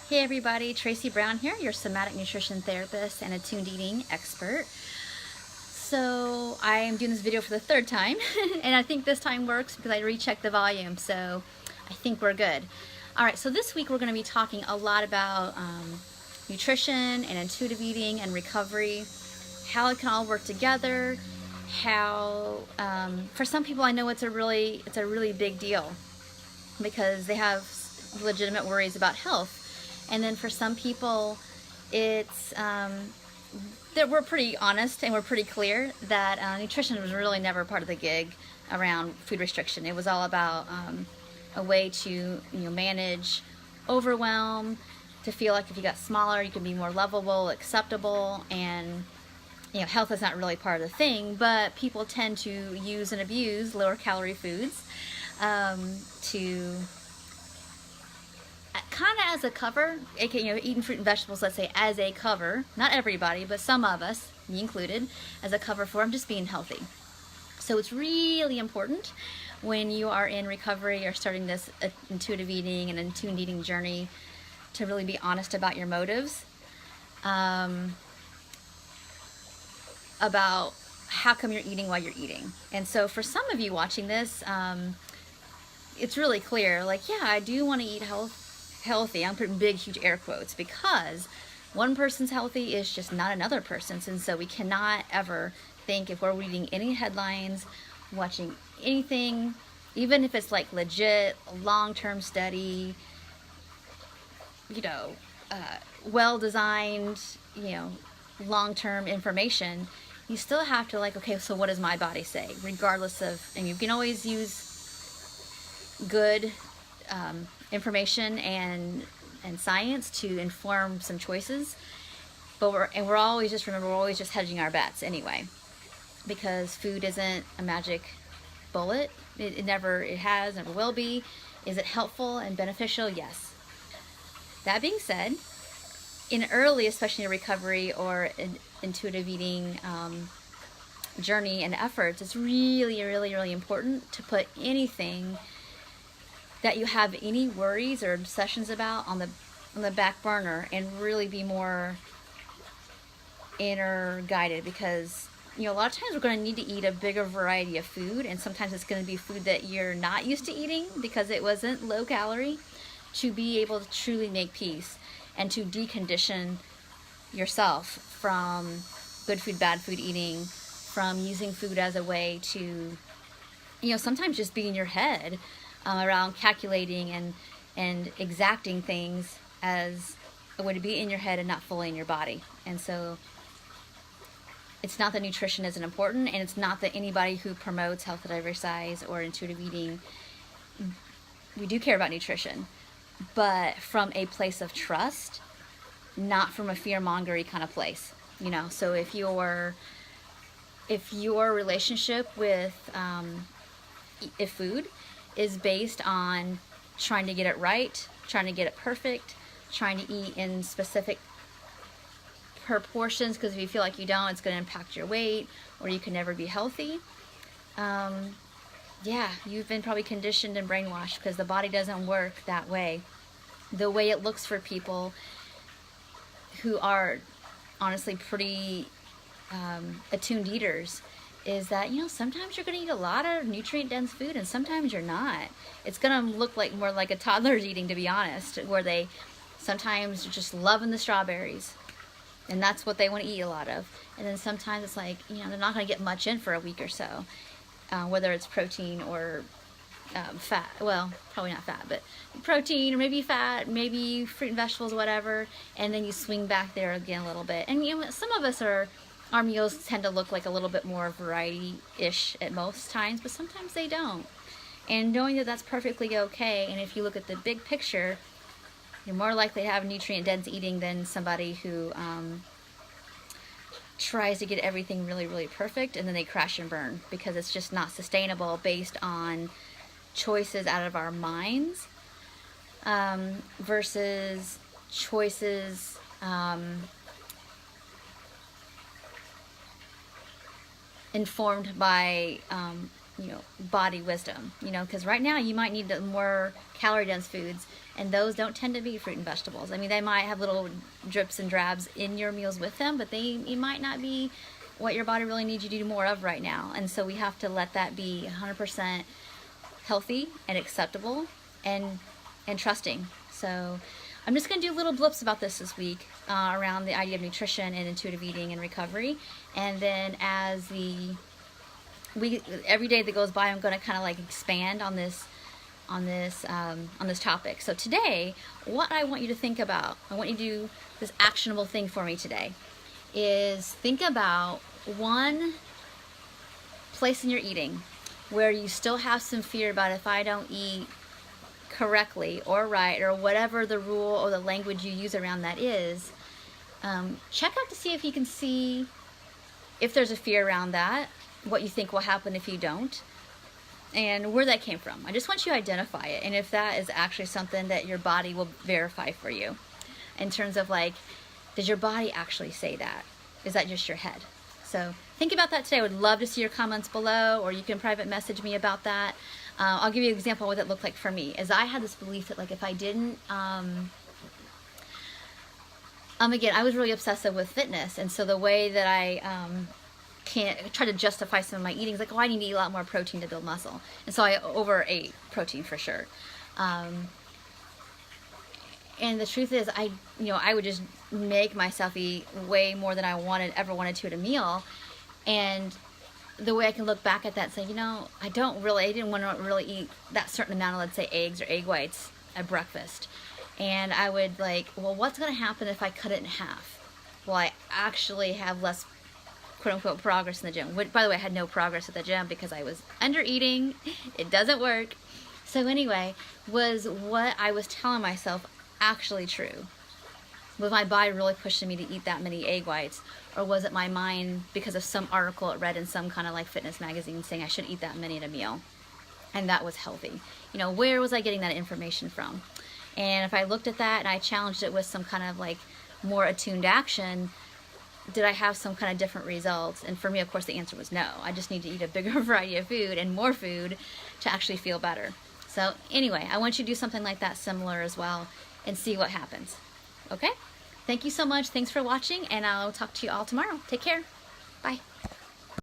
Hey everybody, Tracy Brown here, your somatic nutrition therapist and attuned eating expert. So I am doing this video for the third time and I think this time works because I rechecked the volume, so I think we're good. Alright, so this week we're going to be talking a lot about nutrition and intuitive eating and recovery, how it can all work together, how for some people I know it's a really big deal because they have legitimate worries about health. And then for some people, it's that we're pretty honest and we're pretty clear that nutrition was really never part of the gig around food restriction. It was all about a way to manage overwhelm, to feel like if you got smaller, you can be more lovable, acceptable, and health is not really part of the thing. But people tend to use and abuse lower calorie foods to kind of as a cover, aka eating fruit and vegetables, let's say, as a cover. Not everybody, but some of us, me included, as a cover for I'm just being healthy. So it's really important when you are in recovery or starting this intuitive eating and attuned eating journey to really be honest about your motives, about how come you're eating while you're eating. And so for some of you watching this, it's really clear, like, yeah, I do want to eat healthy. I'm putting big, huge air quotes because one person's healthy is just not another person's. And so we cannot ever think, if we're reading any headlines, watching anything, even if it's like legit, long-term study, well-designed, long-term information, you still have to okay, so what does my body say? Regardless of, and you can always use good information and science to inform some choices, but we're always just, remember, we're always just hedging our bets anyway, because food isn't a magic bullet. It has, never will be. Is it helpful and beneficial? Yes. That being said, in early, especially in recovery or intuitive eating journey and efforts, it's really important to put anything that you have any worries or obsessions about on the back burner and really be more inner guided, because a lot of times we're going to need to eat a bigger variety of food, and sometimes it's going to be food that you're not used to eating because it wasn't low calorie, to be able to truly make peace and to decondition yourself from good food, bad food eating, from using food as a way to sometimes just be in your head around calculating and exacting things as a way to be in your head and not fully in your body. And so it's not that nutrition isn't important, and it's not that anybody who promotes health at every size or intuitive eating, we do care about nutrition, but from a place of trust, not from a fear-mongery kind of place. So if your relationship with food is based on trying to get it right, trying to get it perfect, trying to eat in specific proportions, because if you feel like you don't, it's going to impact your weight, or you can never be healthy. Yeah, you've been probably conditioned and brainwashed, because the body doesn't work that way. The way it looks for people who are honestly pretty attuned eaters is that sometimes you're going to eat a lot of nutrient dense food and sometimes you're not. It's going to look more like a toddler's eating, to be honest, where they sometimes are just loving the strawberries and that's what they want to eat a lot of, and then sometimes it's like they're not going to get much in for a week or so, whether it's protein or fat. Well, probably not fat, but protein, or maybe fat, maybe fruit and vegetables, whatever, and then you swing back there again a little bit. And some of us our meals tend to look like a little bit more variety-ish at most times, but sometimes they don't. And knowing that that's perfectly okay, and if you look at the big picture, you're more likely to have nutrient-dense eating than somebody who tries to get everything really perfect, and then they crash and burn because it's just not sustainable based on choices out of our minds versus choices informed by body wisdom, because right now you might need the more calorie dense foods, and those don't tend to be fruit and vegetables. I mean, they might have little drips and drabs in your meals with them, but it might not be what your body really needs you to do more of right now. And so we have to let that be 100% healthy and acceptable and trusting. So I'm just going to do little blips about this week around the idea of nutrition and intuitive eating and recovery. And then as every day that goes by, I'm going to kind of like expand on this topic. So today, what I want you to think about, I want you to do this actionable thing for me today, is think about one place in your eating where you still have some fear about, if I don't eat correctly or right, or whatever the rule or the language you use around that is. Check out to see if you can see if there's a fear around that, what you think will happen if you don't, and where that came from. I just want you to identify it, and if that is actually something that your body will verify for you, in terms of like, does your body actually say that? Is that just your head? So think about that today. I would love to see your comments below, or you can private message me about that. I'll give you an example of what that looked like for me. As I had this belief that, like, if I didn't, again, I was really obsessive with fitness, and so the way that I can't try to justify some of my eating is like, oh, I need to eat a lot more protein to build muscle, and so I overate protein for sure. And the truth is, I would just make myself eat way more than I ever wanted to at a meal. And the way I can look back at that and say, I didn't want to really eat that certain amount of, let's say, eggs or egg whites at breakfast. And I would like, well, what's going to happen if I cut it in half? Well, I actually have less, quote unquote, progress in the gym. By the way, I had no progress at the gym because I was under eating. It doesn't work. So anyway, was what I was telling myself actually true? Was my body really pushing me to eat that many egg whites, or was it my mind because of some article it read in some kind of like fitness magazine saying I should eat that many at a meal, and that was healthy? Where was I getting that information from? And if I looked at that and I challenged it with some kind of like more attuned action, did I have some kind of different results? And for me, of course, the answer was no. I just need to eat a bigger variety of food and more food to actually feel better. So anyway, I want you to do something like that similar as well, and see what happens. Okay? Thank you so much. Thanks for watching, and I'll talk to you all tomorrow. Take care. Bye.